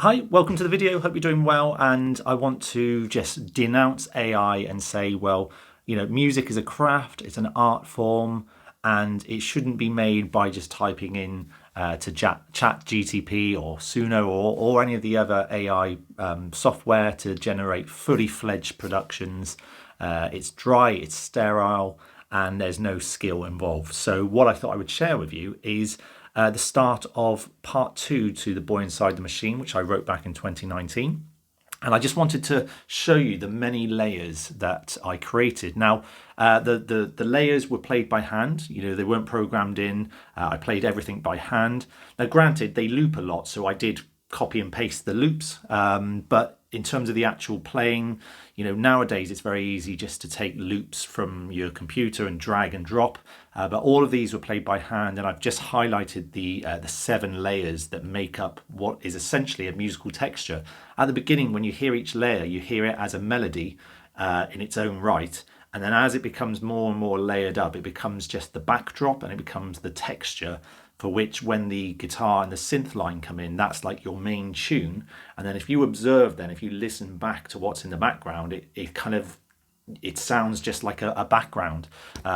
Hi, welcome to the video. Hope you're doing well. And I want to just denounce AI and say, well, music is a craft, it's an art form, and it shouldn't be made by just typing in to chat GTP or Suno or any of the other AI software to generate fully fledged productions. It's dry, it's sterile, and there's no skill involved. So what I thought I would share with you is the start of part two to The Boy Inside the Machine, which I wrote back in 2019. And I just wanted to show you the many layers that I created. Now, the layers were played by hand. They weren't programmed in. I played everything by hand. Now, granted, they loop a lot, so I did copy and paste the loops. But in terms of the actual playing, nowadays it's very easy just to take loops from your computer and drag and drop. But all of these were played by hand, and I've just highlighted the 7 layers that make up what is essentially a musical texture. At the beginning, when you hear each layer, you hear it as a melody in its own right. And then as it becomes more and more layered up, it becomes just the backdrop and it becomes the texture, for which when the guitar and the synth line come in, that's like your main tune. And then if you observe, then if you listen back to what's in the background, it sounds just like a background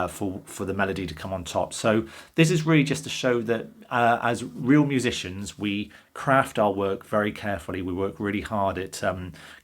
for the melody to come on top. So this is really just to show that as real musicians, we craft our work very carefully. We work really hard at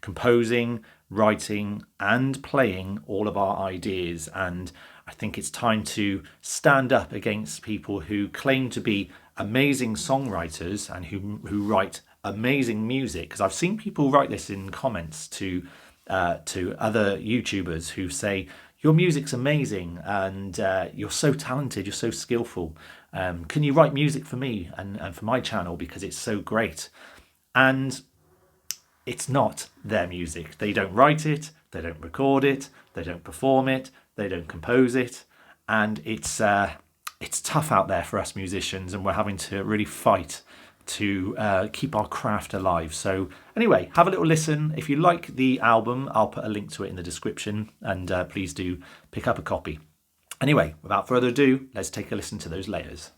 composing, writing and playing all of our ideas. And I think it's time to stand up against people who claim to be amazing songwriters and who write amazing music. Because I've seen people write this in comments to other YouTubers who say, your music's amazing and you're so talented, you're so skillful. Can you write music for me and for my channel because it's so great? And it's not their music. They don't write it, they don't record it, they don't perform it, they don't compose it, and it's tough out there for us musicians, and we're having to really fight to keep our craft alive. So anyway, have a little listen. If you like the album, I'll put a link to it in the description, and please do pick up a copy. Anyway, without further ado, let's take a listen to those layers.